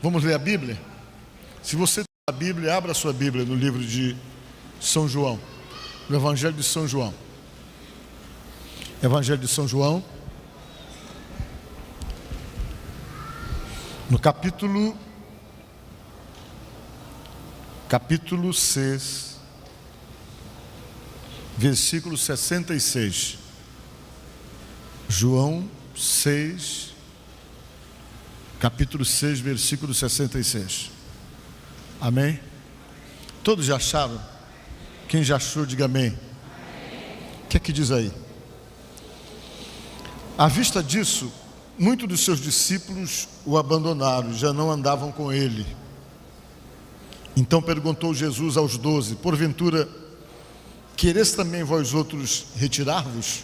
Vamos ler a Bíblia? Se você tem a Bíblia, abra a sua Bíblia no livro de São João, no Evangelho de São João. Evangelho de São João, no capítulo 6, versículo 66. João 6, capítulo 6, versículo 66. Amém? Todos já acharam? Quem já achou, diga amém. O que é que diz aí? À vista disso, muitos dos seus discípulos o abandonaram, já não andavam com ele. Então perguntou Jesus aos 12: porventura, quereis também vós outros retirar-vos?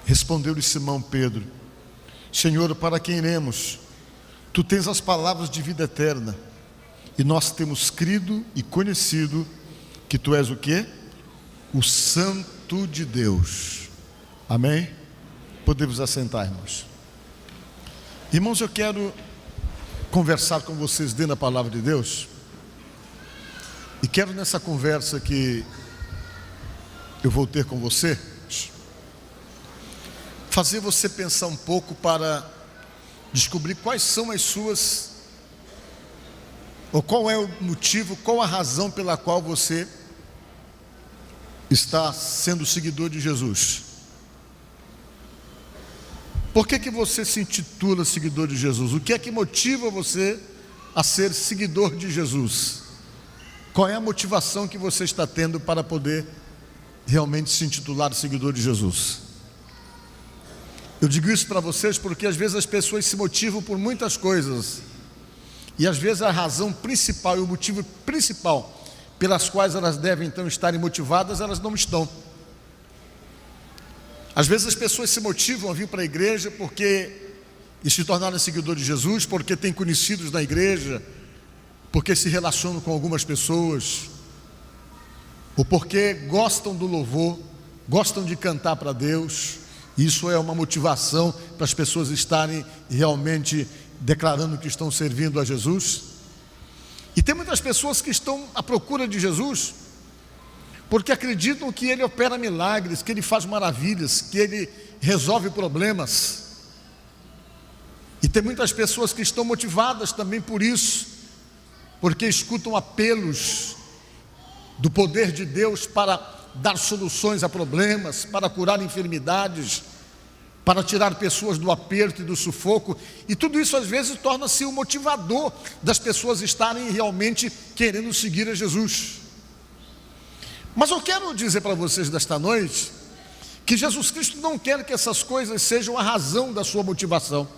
Respondeu-lhe Simão Pedro: Senhor, para quem iremos? Tu tens as palavras de vida eterna, e nós temos crido e conhecido que tu és o quê? O Santo de Deus. Amém? Podemos assentar, irmãos. Irmãos, eu quero conversar com vocês dentro da palavra de Deus. E quero nessa conversa que eu vou ter com você, fazer você pensar um pouco para descobrir quais são as suas, ou qual é o motivo, qual a razão pela qual você está sendo seguidor de Jesus. Por que você se intitula seguidor de Jesus? O que é que motiva você a ser seguidor de Jesus? Qual é a motivação que você está tendo para poder realmente se intitular seguidor de Jesus? Eu digo isso para vocês porque às vezes as pessoas se motivam por muitas coisas, e às vezes a razão principal e o motivo principal pelas quais elas devem então estarem motivadas, elas não estão. Às vezes as pessoas se motivam a vir para a igreja e se tornaram seguidores de Jesus porque têm conhecidos na igreja, porque se relacionam com algumas pessoas, ou porque gostam do louvor, gostam de cantar para Deus. Isso é uma motivação para as pessoas estarem realmente declarando que estão servindo a Jesus. E tem muitas pessoas que estão à procura de Jesus porque acreditam que Ele opera milagres, que Ele faz maravilhas, que Ele resolve problemas. E tem muitas pessoas que estão motivadas também por isso, porque escutam apelos do poder de Deus para dar soluções a problemas, para curar enfermidades, para tirar pessoas do aperto e do sufoco. E tudo isso às vezes torna-se um motivador das pessoas estarem realmente querendo seguir a Jesus. Mas eu quero dizer para vocês desta noite que Jesus Cristo não quer que essas coisas sejam a razão da sua motivação.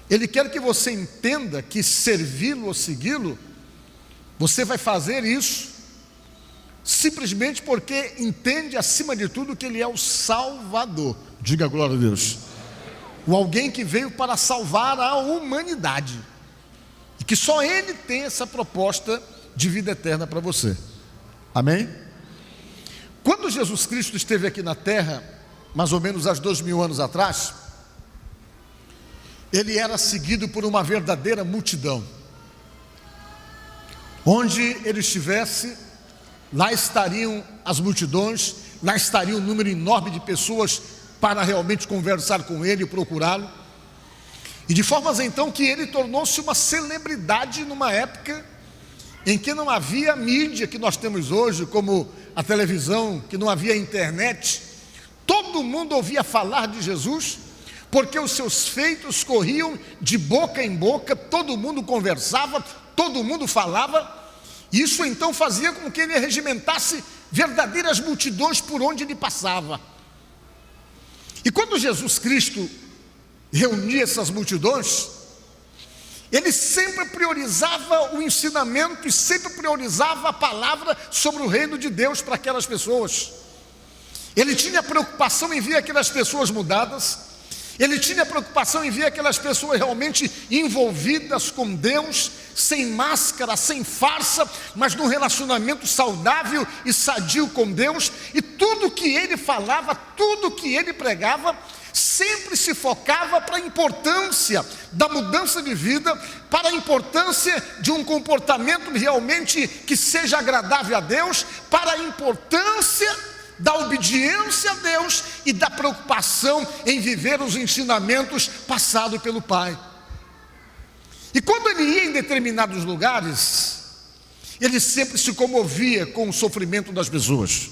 Ele quer que você entenda que servi-lo ou segui-lo, você vai fazer isso simplesmente porque entende acima de tudo que Ele é o Salvador. Diga glória a Deus. O alguém que veio para salvar a humanidade, e que só Ele tem essa proposta de vida eterna para você. Amém? Quando Jesus Cristo esteve aqui na terra, mais ou menos há 2000 anos atrás, Ele era seguido por uma verdadeira multidão. Onde Ele estivesse, lá estariam as multidões, lá estaria um número enorme de pessoas para realmente conversar com Ele e procurá-lo. E de formas então que Ele tornou-se uma celebridade numa época em que não havia mídia que nós temos hoje, como a televisão, que não havia internet. Todo mundo ouvia falar de Jesus, porque os seus feitos corriam de boca em boca, todo mundo conversava, todo mundo falava. Isso então fazia com que Ele regimentasse verdadeiras multidões por onde Ele passava. E quando Jesus Cristo reunia essas multidões, Ele sempre priorizava o ensinamento e sempre priorizava a palavra sobre o reino de Deus para aquelas pessoas. Ele tinha preocupação em ver aquelas pessoas mudadas, Ele tinha preocupação em ver aquelas pessoas realmente envolvidas com Deus, sem máscara, sem farsa, mas num relacionamento saudável e sadio com Deus. E tudo que Ele falava, tudo que Ele pregava, sempre se focava para a importância da mudança de vida, para a importância de um comportamento realmente que seja agradável a Deus, para a importância da obediência a Deus e da preocupação em viver os ensinamentos passados pelo Pai. E quando ele ia em determinados lugares, ele sempre se comovia com o sofrimento das pessoas.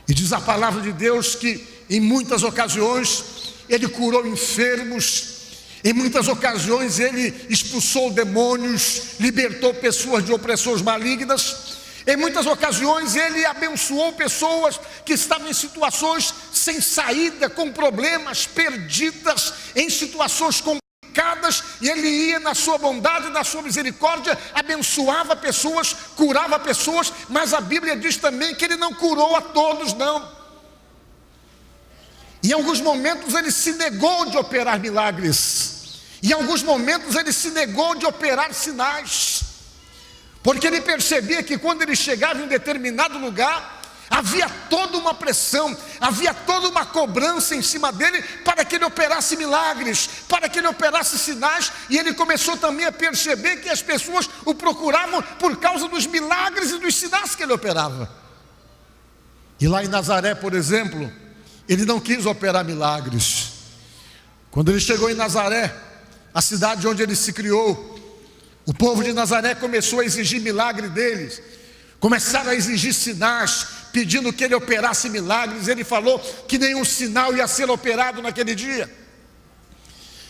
E diz a palavra de Deus que em muitas ocasiões ele curou enfermos, em muitas ocasiões ele expulsou demônios, libertou pessoas de opressões malignas, em muitas ocasiões ele abençoou pessoas que estavam em situações sem saída, com problemas, perdidas, em situações complicadas, e ele ia na sua bondade, na sua misericórdia, abençoava pessoas, curava pessoas, mas a Bíblia diz também que ele não curou a todos, não. Em alguns momentos ele se negou de operar milagres, em alguns momentos ele se negou de operar sinais, porque ele percebia que quando ele chegava em determinado lugar, havia toda uma pressão, havia toda uma cobrança em cima dele para que ele operasse milagres, para que ele operasse sinais, e ele começou também a perceber que as pessoas o procuravam por causa dos milagres e dos sinais que ele operava. E lá em Nazaré, por exemplo, ele não quis operar milagres. Quando ele chegou em Nazaré, a cidade onde ele se criou, o povo de Nazaré começou a exigir milagre deles, começaram a exigir sinais, pedindo que ele operasse milagres. Ele falou que nenhum sinal ia ser operado naquele dia,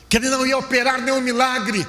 que ele não ia operar nenhum milagre.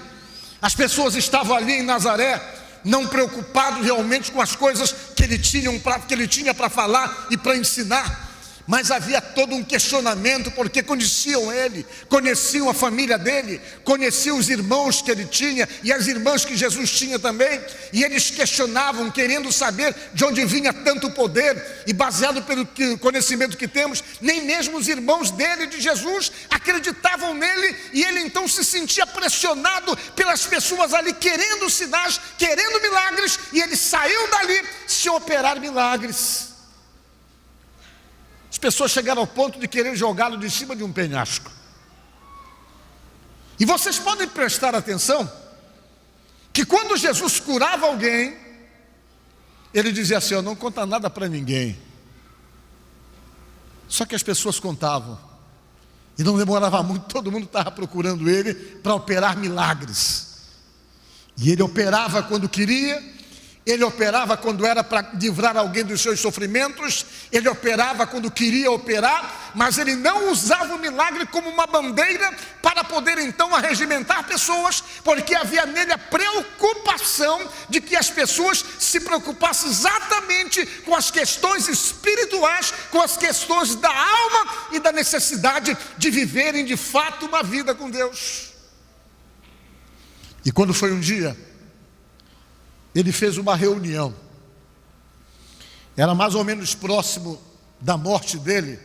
As pessoas estavam ali em Nazaré, não preocupados realmente com as coisas que ele tinha para falar e para ensinar, mas havia todo um questionamento, porque conheciam ele, conheciam a família dele, conheciam os irmãos que ele tinha e as irmãs que Jesus tinha também, e eles questionavam, querendo saber de onde vinha tanto poder, e baseado pelo conhecimento que temos, nem mesmo os irmãos dele, de Jesus, acreditavam nele, e ele então se sentia pressionado pelas pessoas ali, querendo sinais, querendo milagres, e ele saiu dali sem operar milagres. As pessoas chegaram ao ponto de querer jogá-lo de cima de um penhasco. E vocês podem prestar atenção que quando Jesus curava alguém, ele dizia assim: não conta nada para ninguém. Só que as pessoas contavam, e não demorava muito, todo mundo estava procurando ele para operar milagres. E ele operava quando queria, ele operava quando era para livrar alguém dos seus sofrimentos, ele operava quando queria operar, mas ele não usava o milagre como uma bandeira para poder então arregimentar pessoas, porque havia nele a preocupação de que as pessoas se preocupassem exatamente com as questões espirituais, com as questões da alma e da necessidade de viverem de fato uma vida com Deus. E quando foi um dia, ele fez uma reunião, era mais ou menos próximo da morte dele,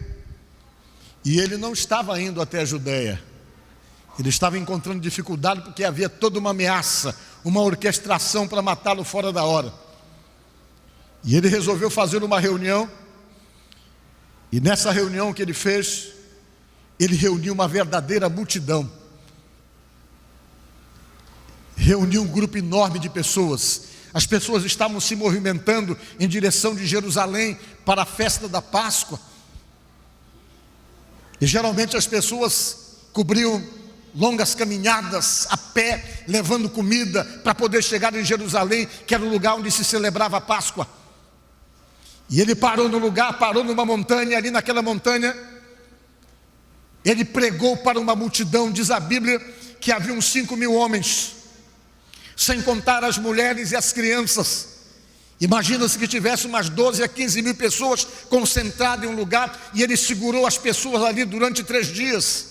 e ele não estava indo até a Judeia, ele estava encontrando dificuldade porque havia toda uma ameaça, uma orquestração para matá-lo fora da hora. E ele resolveu fazer uma reunião, e nessa reunião que ele fez, ele reuniu uma verdadeira multidão, reuniu um grupo enorme de pessoas. As pessoas estavam se movimentando em direção de Jerusalém para a festa da Páscoa. E geralmente as pessoas cobriam longas caminhadas a pé, levando comida para poder chegar em Jerusalém, que era o lugar onde se celebrava a Páscoa. E ele parou no lugar, parou numa montanha, ali naquela montanha, ele pregou para uma multidão. Diz a Bíblia que havia uns 5.000 homens, sem contar as mulheres e as crianças. Imagina-se que tivesse umas 12 a 15 mil pessoas concentradas em um lugar, e ele segurou as pessoas ali durante 3 dias.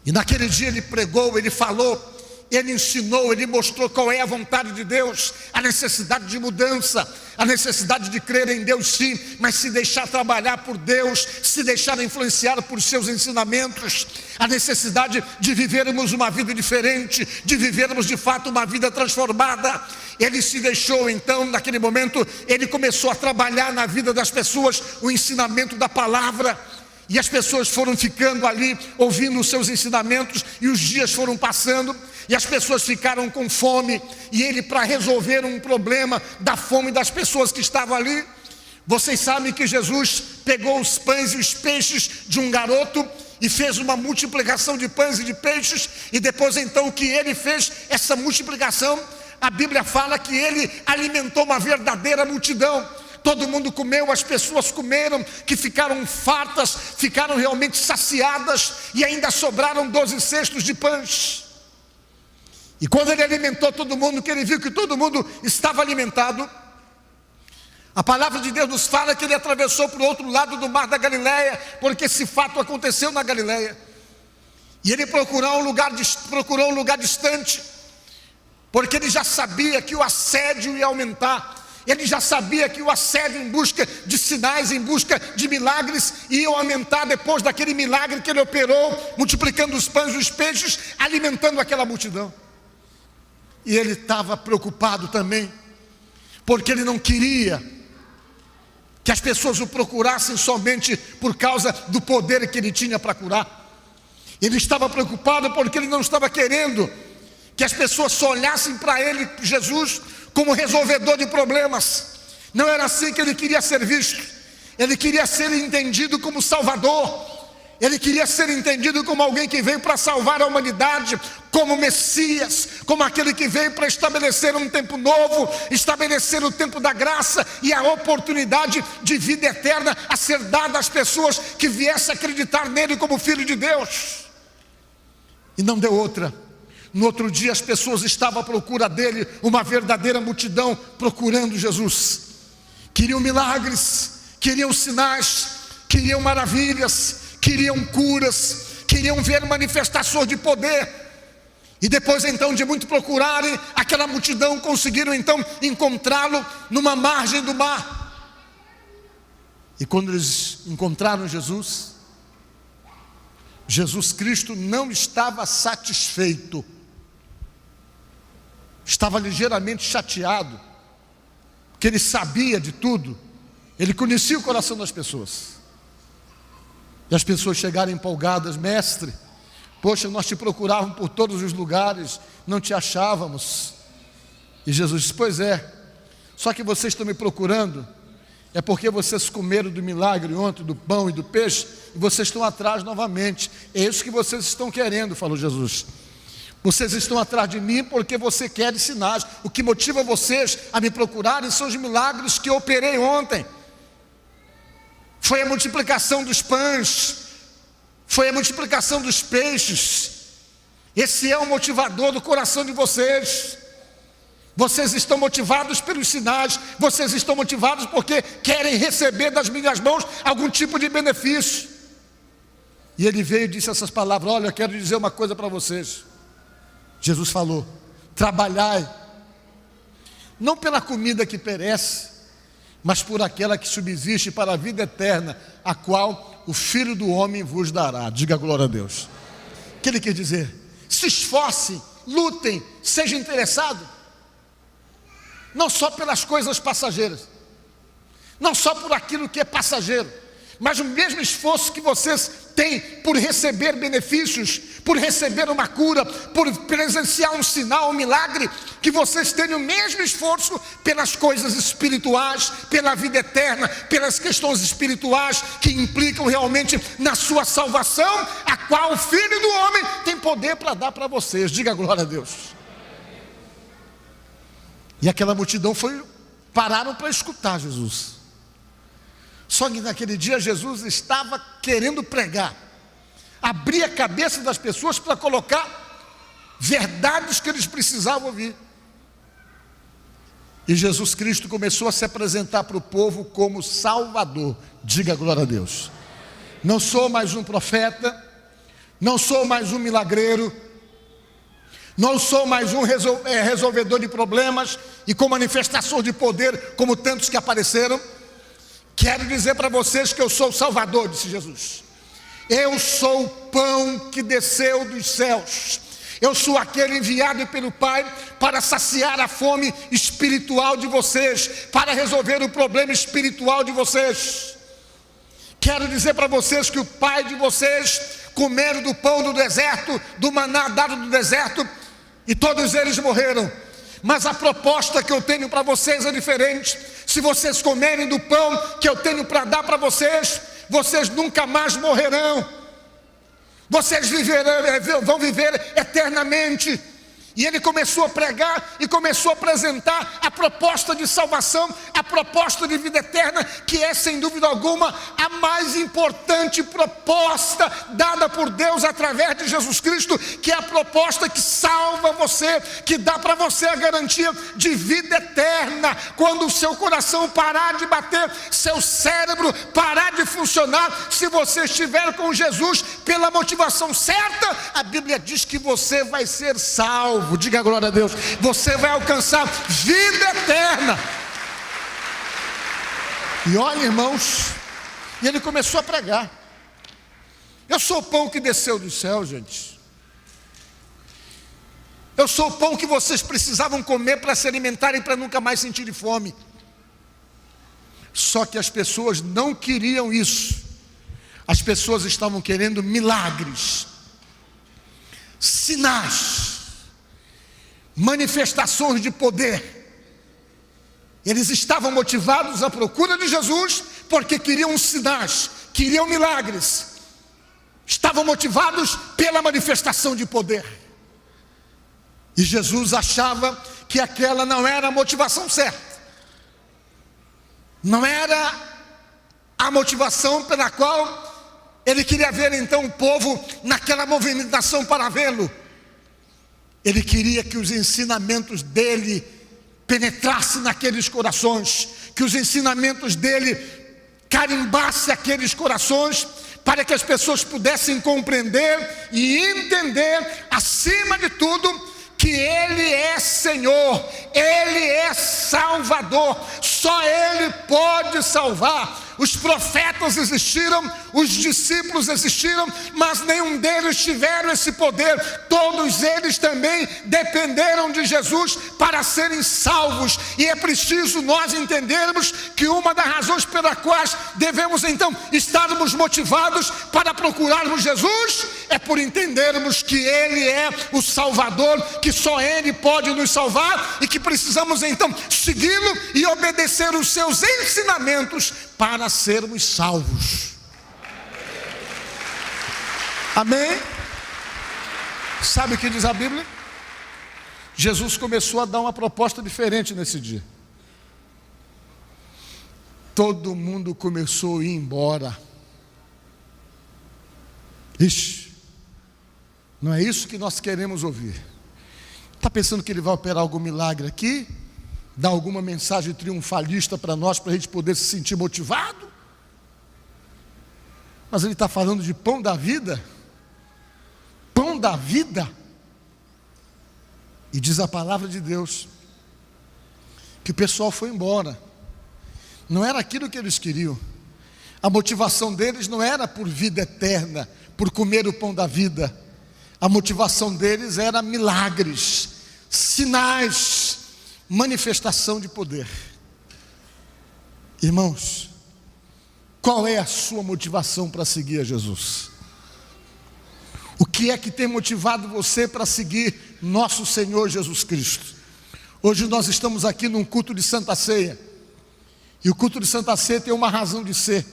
E naquele dia ele pregou, ele falou, ele ensinou, ele mostrou qual é a vontade de Deus, a necessidade de mudança, a necessidade de crer em Deus sim, mas se deixar trabalhar por Deus, se deixar influenciar por seus ensinamentos, a necessidade de vivermos uma vida diferente, de vivermos de fato uma vida transformada. Ele se deixou então, naquele momento, ele começou a trabalhar na vida das pessoas o ensinamento da palavra. E as pessoas foram ficando ali, ouvindo os seus ensinamentos, e os dias foram passando, e as pessoas ficaram com fome, e ele, para resolver um problema da fome das pessoas que estavam ali, vocês sabem que Jesus pegou os pães e os peixes de um garoto, e fez uma multiplicação de pães e de peixes, e depois então que ele fez essa multiplicação, a Bíblia fala que ele alimentou uma verdadeira multidão. Todo mundo comeu, as pessoas comeram, que ficaram fartas, ficaram realmente saciadas, e ainda sobraram 12 cestos de pães. E quando ele alimentou todo mundo, que ele viu que todo mundo estava alimentado, a palavra de Deus nos fala que ele atravessou para o outro lado do mar da Galileia, porque esse fato aconteceu na Galileia. E ele procurou um lugar distante, porque ele já sabia que o assédio ia aumentar. Ele já sabia que o assédio em busca de sinais, em busca de milagres, ia aumentar depois daquele milagre que ele operou, multiplicando os pães e os peixes, alimentando aquela multidão. E ele estava preocupado também, porque ele não queria que as pessoas o procurassem somente por causa do poder que ele tinha para curar. Ele estava preocupado porque ele não estava querendo que as pessoas só olhassem para ele, Jesus, como resolvedor de problemas. Não era assim que ele queria ser visto. Ele queria ser entendido como Salvador. Ele queria ser entendido como alguém que veio para salvar a humanidade, como Messias, como aquele que veio para estabelecer um tempo novo, estabelecer o tempo da graça e a oportunidade de vida eterna a ser dada às pessoas que viessem acreditar nele como Filho de Deus. E não deu outra. No outro dia as pessoas estavam à procura dele, uma verdadeira multidão procurando Jesus. Queriam milagres, queriam sinais, queriam maravilhas, queriam curas, queriam ver manifestações de poder. E depois então de muito procurarem, aquela multidão conseguiram então encontrá-lo numa margem do mar. E quando eles encontraram Jesus, Jesus Cristo não estava satisfeito. Estava ligeiramente chateado, porque ele sabia de tudo, ele conhecia o coração das pessoas. E as pessoas chegaram empolgadas: mestre, poxa, nós te procurávamos por todos os lugares, não te achávamos. E Jesus disse: pois é, só que vocês estão me procurando, é porque vocês comeram do milagre ontem, do pão e do peixe, e vocês estão atrás novamente. É isso que vocês estão querendo, falou Jesus. Vocês estão atrás de mim porque você quer sinais. O que motiva vocês a me procurarem são os milagres que eu operei ontem. Foi a multiplicação dos pães, foi a multiplicação dos peixes. Esse é o motivador do coração de vocês. Vocês estão motivados pelos sinais, vocês estão motivados porque querem receber das minhas mãos algum tipo de benefício. E ele veio e disse essas palavras: olha, eu quero dizer uma coisa para vocês. Jesus falou: trabalhai, não pela comida que perece, mas por aquela que subsiste para a vida eterna, a qual o Filho do Homem vos dará. Diga glória a Deus. O que ele quer dizer? Se esforcem, lutem, sejam interessados, não só pelas coisas passageiras, não só por aquilo que é passageiro, mas o mesmo esforço que vocês têm por receber benefícios, por receber uma cura, por presenciar um sinal, um milagre, que vocês tenham o mesmo esforço pelas coisas espirituais, pela vida eterna, pelas questões espirituais que implicam realmente na sua salvação, a qual o Filho do Homem tem poder para dar para vocês. Diga glória a Deus. E aquela multidão pararam para escutar Jesus. Só que naquele dia Jesus estava querendo pregar, abrir a cabeça das pessoas para colocar verdades que eles precisavam ouvir. E Jesus Cristo começou a se apresentar para o povo como Salvador. Diga glória a Deus. Não sou mais um profeta, não sou mais um milagreiro, não sou mais um resolvedor de problemas e com manifestação de poder como tantos que apareceram. Quero dizer para vocês que eu sou o Salvador, disse Jesus. Eu sou o pão que desceu dos céus. Eu sou aquele enviado pelo Pai para saciar a fome espiritual de vocês, para resolver o problema espiritual de vocês. Quero dizer para vocês que o pai de vocês comeram do pão do deserto, do maná dado do deserto, e todos eles morreram. Mas a proposta que eu tenho para vocês é diferente. Se vocês comerem do pão que eu tenho para dar para vocês, vocês nunca mais morrerão. Vocês vão viver eternamente. E ele começou a pregar e começou a apresentar a proposta de salvação, a proposta de vida eterna, que é sem dúvida alguma a mais importante proposta dada por Deus através de Jesus Cristo, que é a proposta que salva você, que dá para você a garantia de vida eterna. Quando o seu coração parar de bater, seu cérebro parar de funcionar, se você estiver com Jesus pela motivação certa, a Bíblia diz que você vai ser salvo. Diga glória a Deus. Você vai alcançar vida eterna. E olha, irmãos, e ele começou a pregar. Eu sou o pão que desceu do céu, gente. Eu sou o pão que vocês precisavam comer para se alimentarem, para nunca mais sentirem fome. Só que as pessoas não queriam isso. As pessoas estavam querendo milagres, sinais, manifestações de poder. Eles estavam motivados à procura de Jesus porque queriam sinais, queriam milagres. Estavam motivados pela manifestação de poder. E Jesus achava que aquela não era a motivação certa. Não era a motivação pela qual ele queria ver então o povo naquela movimentação para vê-lo. Ele queria que os ensinamentos dele penetrassem naqueles corações, que os ensinamentos dele carimbassem aqueles corações, para que as pessoas pudessem compreender e entender, acima de tudo, que Ele é Senhor, Ele é Salvador, só Ele pode salvar. Os profetas existiram, os discípulos existiram, mas nenhum deles tiveram esse poder. Todos eles também dependeram de Jesus para serem salvos. E é preciso nós entendermos que uma das razões pelas quais devemos então estarmos motivados para procurarmos Jesus é por entendermos que Ele é o Salvador, que só Ele pode nos salvar e que precisamos então segui-lo e obedecer os seus ensinamentos para sermos salvos. Amém? Sabe o que diz a Bíblia? Jesus começou a dar uma proposta diferente nesse dia. Todo mundo começou a ir embora. Ixi, não é isso que nós queremos ouvir. Está pensando que ele vai operar algum milagre aqui? Dar alguma mensagem triunfalista para nós, para a gente poder se sentir motivado? Mas ele está falando de pão da vida. Pão da vida. E diz a palavra de Deus que o pessoal foi embora. Não era aquilo que eles queriam. A motivação deles não era por vida eterna, por comer o pão da vida. A motivação deles era milagres, sinais, manifestação de poder. Irmãos, qual é a sua motivação para seguir a Jesus? O que é que tem motivado você para seguir nosso Senhor Jesus Cristo? Hoje nós estamos aqui num culto de Santa Ceia, e o culto de Santa Ceia tem uma razão de ser.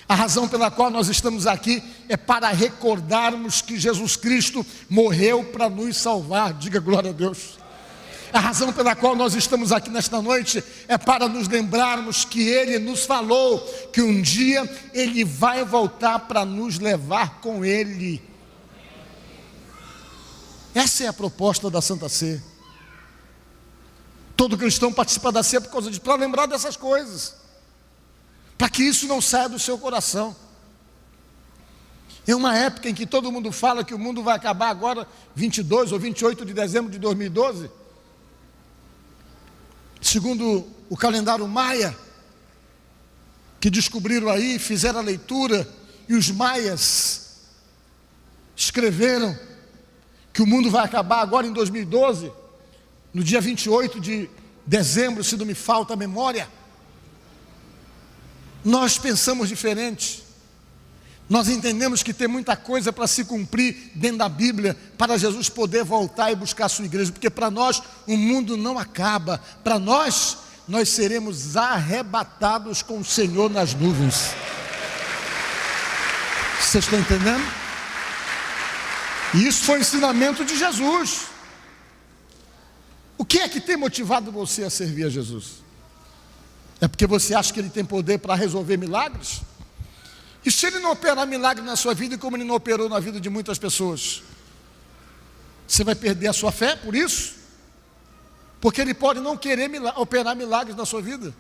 A razão pela qual nós estamos aqui é para recordarmos que Jesus Cristo morreu para nos salvar. Diga glória a Deus. A razão pela qual nós estamos aqui nesta noite é para nos lembrarmos que Ele nos falou que um dia Ele vai voltar para nos levar com Ele. Essa é a proposta da Santa Ceia. Todo cristão participa da ceia por causa para lembrar dessas coisas, para que isso não saia do seu coração. Em uma época em que todo mundo fala que o mundo vai acabar agora 22 ou 28 de dezembro de 2012, segundo o calendário maia, que descobriram aí, fizeram a leitura, e os maias escreveram que o mundo vai acabar agora em 2012, no dia 28 de dezembro, se não me falta a memória. Nós pensamos diferente. Nós entendemos que tem muita coisa para se cumprir dentro da Bíblia, para Jesus poder voltar e buscar a sua igreja, porque para nós o mundo não acaba, para nós seremos arrebatados com o Senhor nas nuvens. Vocês estão entendendo? E isso foi o ensinamento de Jesus. O que é que tem motivado você a servir a Jesus? É porque você acha que Ele tem poder para resolver milagres? E se Ele não operar milagre na sua vida, como Ele não operou na vida de muitas pessoas, você vai perder a sua fé por isso? Porque Ele pode não querer operar milagres na sua vida.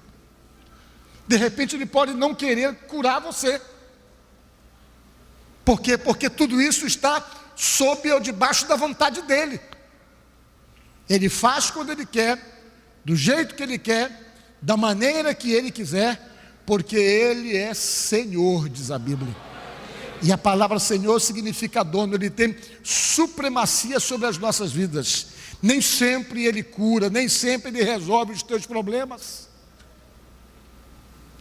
De repente Ele pode não querer curar você. Por quê? Porque tudo isso está sob ou debaixo da vontade dEle. Ele faz quando Ele quer, do jeito que Ele quer, da maneira que Ele quiser, porque Ele é Senhor, diz a Bíblia. E a palavra Senhor significa dono. Ele tem supremacia sobre as nossas vidas. Nem sempre Ele cura, nem sempre Ele resolve os teus problemas.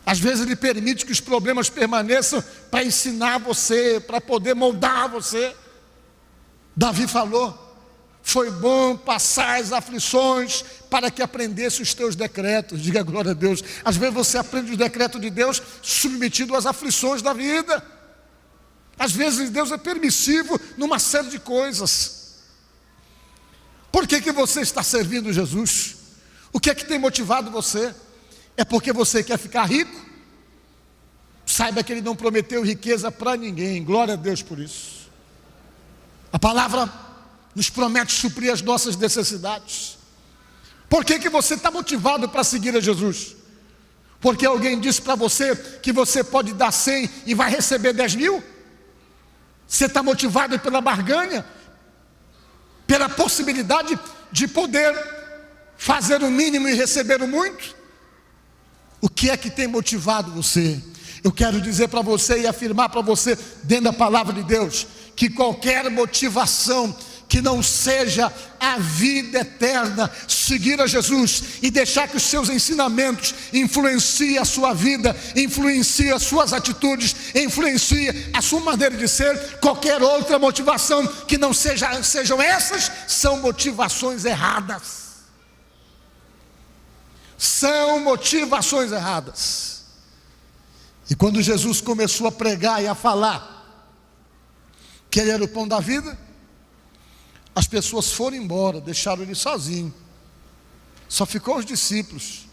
Às vezes Ele permite que os problemas permaneçam para ensinar você, para poder moldar você. Davi falou: foi bom passar as aflições para que aprendesse os teus decretos. Diga glória a Deus. Às vezes você aprende os decretos de Deus submetido às aflições da vida. Às vezes Deus é permissivo numa série de coisas. Por que você está servindo Jesus? O que é que tem motivado você? É porque você quer ficar rico? Saiba que Ele não prometeu riqueza para ninguém. Glória a Deus por isso. A palavra nos promete suprir as nossas necessidades. Por que você está motivado para seguir a Jesus? Porque alguém disse para você que você pode dar 100 e vai receber 10 mil? Você está motivado pela barganha? Pela possibilidade de poder fazer o mínimo e receber o muito? O que é que tem motivado você? Eu quero dizer para você e afirmar para você, dentro da palavra de Deus, que qualquer motivação que não seja a vida eterna, seguir a Jesus e deixar que os seus ensinamentos influenciem a sua vida, influenciem as suas atitudes, influenciem a sua maneira de ser, qualquer outra motivação que não sejam essas, são motivações erradas. São motivações erradas. E quando Jesus começou a pregar e a falar que Ele era o pão da vida, as pessoas foram embora, deixaram Ele sozinho. Só ficou os discípulos.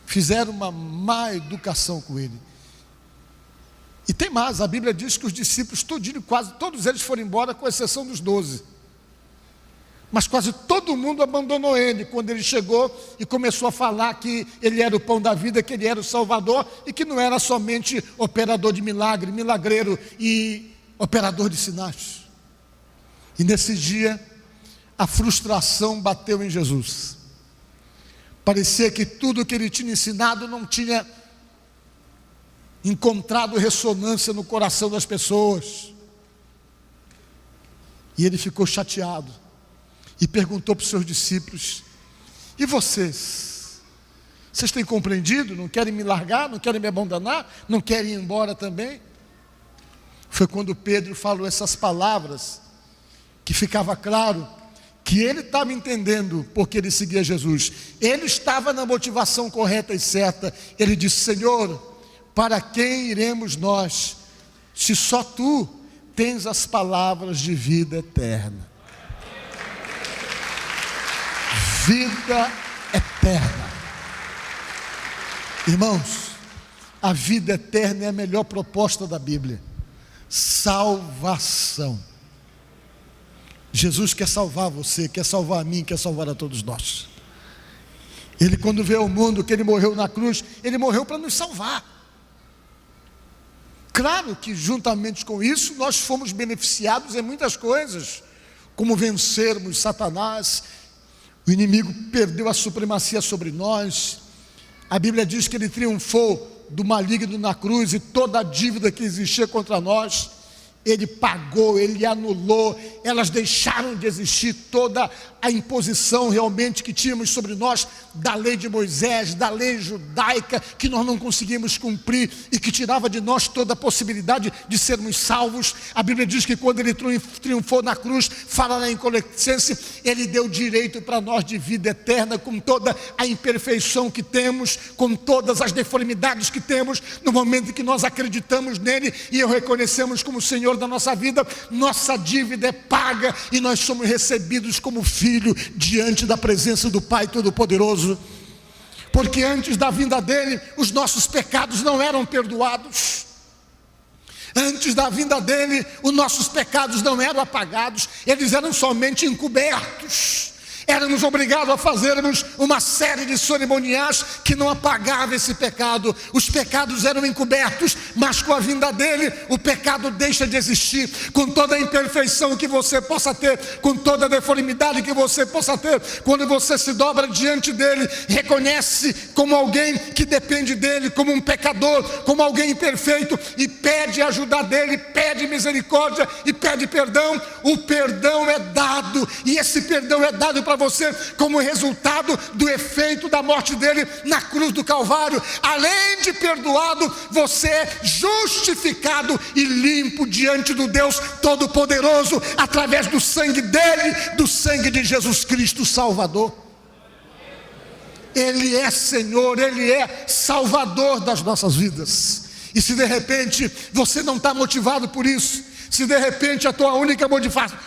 Fizeram uma má educação com Ele. E tem mais, a Bíblia diz que os discípulos, quase todos eles foram embora, com exceção dos 12. Mas quase todo mundo abandonou Ele, quando Ele chegou e começou a falar que Ele era o pão da vida, que Ele era o Salvador, e que não era somente operador de milagre, milagreiro e operador de sinais. E nesse dia, a frustração bateu em Jesus. Parecia que tudo que Ele tinha ensinado não tinha encontrado ressonância no coração das pessoas. E Ele ficou chateado e perguntou para os seus discípulos: e vocês? Vocês têm compreendido? Não querem me largar? Não querem me abandonar? Não querem ir embora também? Foi quando Pedro falou essas palavras que ficava claro que ele estava entendendo porque ele seguia Jesus. Ele estava na motivação correta e certa. Ele disse: Senhor, para quem iremos nós, se só Tu tens as palavras de vida eterna? Vida eterna. Irmãos, a vida eterna é a melhor proposta da Bíblia. Salvação. Jesus quer salvar você, quer salvar a mim, quer salvar a todos nós. Ele, quando veio ao mundo, que Ele morreu na cruz, Ele morreu para nos salvar. Claro que juntamente com isso, nós fomos beneficiados em muitas coisas, como vencermos Satanás. O inimigo perdeu a supremacia sobre nós. A Bíblia diz que Ele triunfou do maligno na cruz, e toda a dívida que existia contra nós, Ele pagou, Ele anulou, elas deixaram de existir. Toda a imposição realmente que tínhamos sobre nós, da lei de Moisés, da lei judaica, que nós não conseguimos cumprir e que tirava de nós toda a possibilidade de sermos salvos. A Bíblia diz que quando Ele triunfou na cruz, fala lá em Colossenses, Ele deu direito para nós de vida eterna, com toda a imperfeição que temos, com todas as deformidades que temos. No momento em que nós acreditamos nele e o reconhecemos como Senhor da nossa vida, nossa dívida é paga e nós somos recebidos como filho diante da presença do Pai Todo-Poderoso. Porque antes da vinda dele, os nossos pecados não eram perdoados. Antes da vinda dele, os nossos pecados não eram apagados, eles eram somente encobertos. Éramos obrigados a fazermos uma série de cerimoniais que não apagavam esse pecado. Os pecados eram encobertos, mas com a vinda dele, o pecado deixa de existir. Com toda a imperfeição que você possa ter, com toda a deformidade que você possa ter, quando você se dobra diante dele, reconhece como alguém que depende dele, como um pecador, como alguém imperfeito, e pede a ajuda dele, pede misericórdia e pede perdão. O perdão é dado, e esse perdão é dado para você como resultado do efeito da morte dele na cruz do Calvário. Além de perdoado, você é justificado e limpo diante do Deus Todo-Poderoso, através do sangue dele, do sangue de Jesus Cristo Salvador. Ele é Senhor, Ele é Salvador das nossas vidas. E se de repente você não está motivado por isso, se de repente a tua única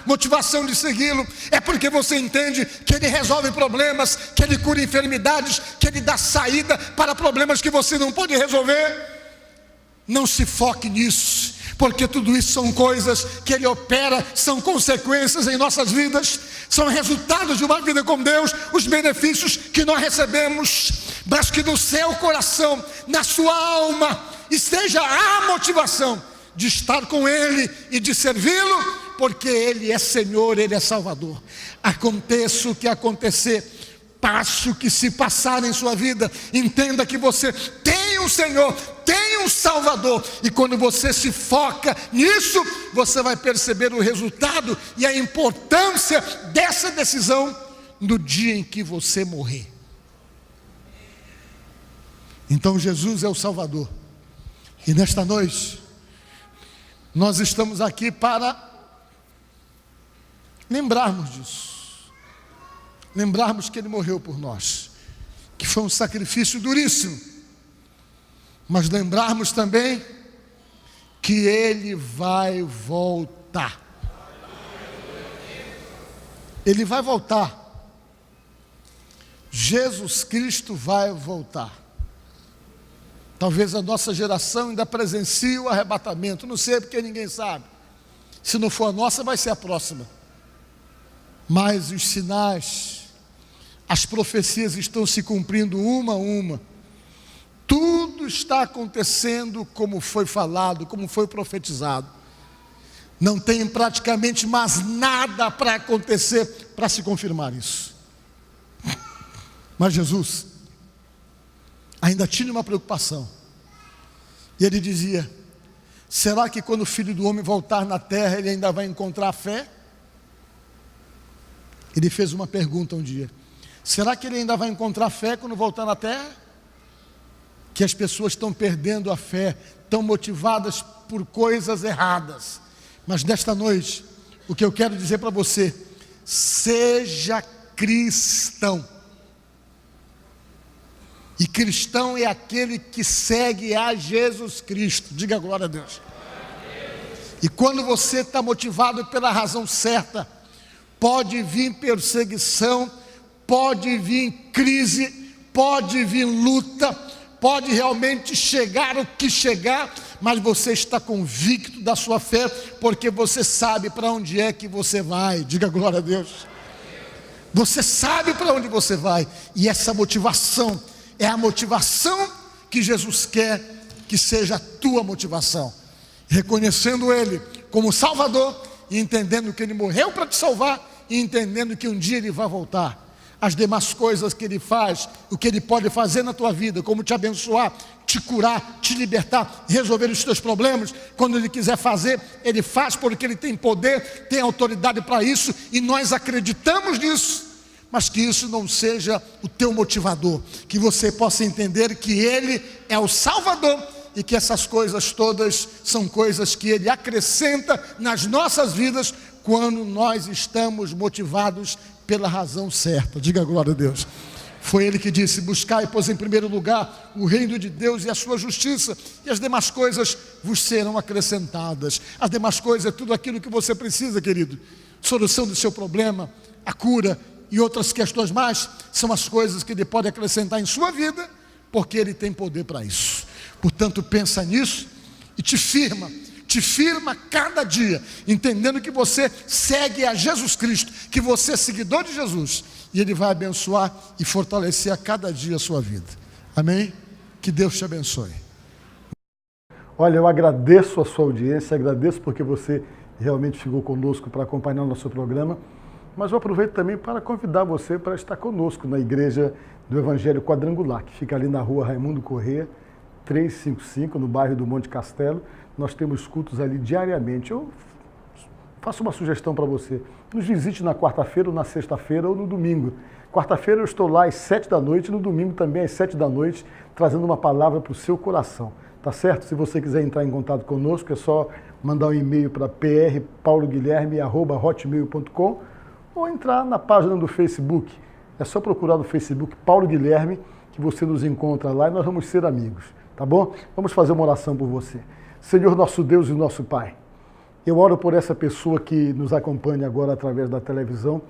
motivação de segui-lo é porque você entende que Ele resolve problemas, que Ele cura enfermidades, que Ele dá saída para problemas que você não pode resolver, não se foque nisso, porque tudo isso são coisas que Ele opera, são consequências em nossas vidas, são resultados de uma vida com Deus, os benefícios que nós recebemos, mas que no seu coração, na sua alma, esteja a motivação de estar com Ele e de servi-lo, porque Ele é Senhor, Ele é Salvador. Aconteça o que acontecer, passe o que se passar em sua vida, entenda que você tem um Senhor, tem um Salvador, e quando você se foca nisso, você vai perceber o resultado e a importância dessa decisão no dia em que você morrer. Então Jesus é o Salvador, e nesta noite nós estamos aqui para lembrarmos disso, lembrarmos que Ele morreu por nós, que foi um sacrifício duríssimo, mas lembrarmos também que Ele vai voltar. Ele vai voltar. Jesus Cristo vai voltar. Talvez a nossa geração ainda presencie o arrebatamento, não sei porque ninguém sabe. Se não for a nossa, vai ser a próxima. Mas os sinais, as profecias estão se cumprindo uma a uma. Tudo está acontecendo como foi falado, como foi profetizado. Não tem praticamente mais nada para acontecer para se confirmar isso. Mas Jesus ainda tinha uma preocupação, e Ele dizia: será que quando o Filho do Homem voltar na terra, Ele ainda vai encontrar fé? Ele fez uma pergunta um dia: será que Ele ainda vai encontrar fé quando voltar na terra? Que as pessoas estão perdendo a fé, estão motivadas por coisas erradas. Mas nesta noite, o que eu quero dizer para você: seja cristão. E cristão é aquele que segue a Jesus Cristo. Diga glória a Deus. E quando você está motivado pela razão certa, pode vir perseguição, pode vir crise, pode vir luta, pode realmente chegar o que chegar, mas você está convicto da sua fé, porque você sabe para onde é que você vai. Diga glória a Deus. Você sabe para onde você vai, e essa motivação é a motivação que Jesus quer que seja a tua motivação. Reconhecendo Ele como Salvador, e entendendo que Ele morreu para te salvar, e entendendo que um dia Ele vai voltar. As demais coisas que Ele faz, o que Ele pode fazer na tua vida, como te abençoar, te curar, te libertar, resolver os teus problemas. Quando Ele quiser fazer, Ele faz, porque Ele tem poder, tem autoridade para isso, e nós acreditamos nisso. Mas que isso não seja o teu motivador, que você possa entender que Ele é o Salvador, e que essas coisas todas são coisas que Ele acrescenta nas nossas vidas, quando nós estamos motivados pela razão certa. Diga glória a Deus. Foi Ele que disse: buscai, pois, em primeiro lugar o reino de Deus e a sua justiça, e as demais coisas vos serão acrescentadas. As demais coisas é tudo aquilo que você precisa, querido. Solução do seu problema, a cura e outras questões mais, são as coisas que Ele pode acrescentar em sua vida, porque Ele tem poder para isso. Portanto, pensa nisso e te firma cada dia, entendendo que você segue a Jesus Cristo, que você é seguidor de Jesus, e Ele vai abençoar e fortalecer a cada dia a sua vida. Amém? Que Deus te abençoe. Olha, eu agradeço a sua audiência, agradeço porque você realmente ficou conosco para acompanhar o nosso programa, mas eu aproveito também para convidar você para estar conosco na Igreja do Evangelho Quadrangular, que fica ali na rua Raimundo Corrêa, 355, no bairro do Monte Castelo. Nós temos cultos ali diariamente. Eu faço uma sugestão para você: nos visite na quarta-feira, ou na sexta-feira, ou no domingo. Quarta-feira eu estou lá às 7 da noite, no domingo também às 7 da noite, trazendo uma palavra para o seu coração. Tá certo? Se você quiser entrar em contato conosco, é só mandar um e-mail para prpauloguilherme@hotmail.com, ou entrar na página do Facebook. É só procurar no Facebook Paulo Guilherme, que você nos encontra lá, e nós vamos ser amigos. Tá bom? Vamos fazer uma oração por você. Senhor, nosso Deus e nosso Pai, eu oro por essa pessoa que nos acompanha agora através da televisão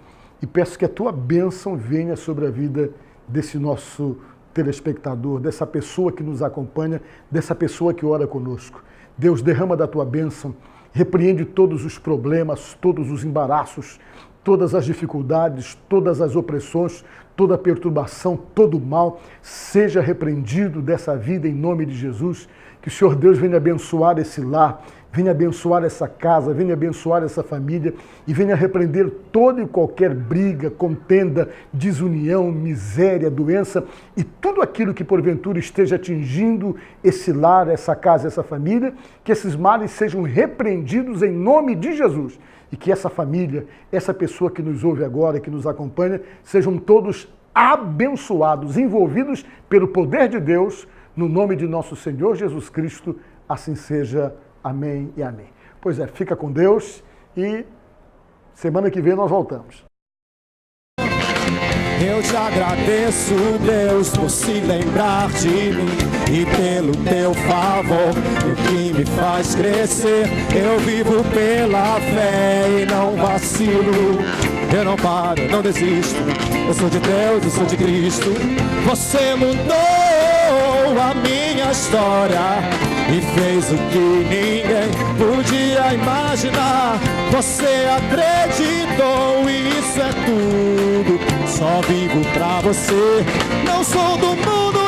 e peço que a Tua bênção venha sobre a vida desse nosso telespectador, dessa pessoa que nos acompanha, dessa pessoa que ora conosco. Deus, derrama da Tua bênção, repreende todos os problemas, todos os embaraços, todas as dificuldades, todas as opressões, toda a perturbação, todo o mal, seja repreendido dessa vida em nome de Jesus. Que o Senhor Deus venha abençoar esse lar, venha abençoar essa casa, venha abençoar essa família e venha repreender toda e qualquer briga, contenda, desunião, miséria, doença e tudo aquilo que porventura esteja atingindo esse lar, essa casa, essa família, que esses males sejam repreendidos em nome de Jesus. E que essa família, essa pessoa que nos ouve agora, que nos acompanha, sejam todos abençoados, envolvidos pelo poder de Deus, no nome de nosso Senhor Jesus Cristo, assim seja. Amém e amém. Pois é, fica com Deus e semana que vem nós voltamos. Eu te agradeço, Deus, por se lembrar de mim e pelo teu favor, o que me faz crescer. Eu vivo pela fé e não vacilo. Eu não paro, não desisto. Eu sou de Deus, eu sou de Cristo. Você mudou a minha história e fez o que ninguém podia imaginar. Você acreditou e isso é tudo. Só vivo pra você. Não sou do mundo,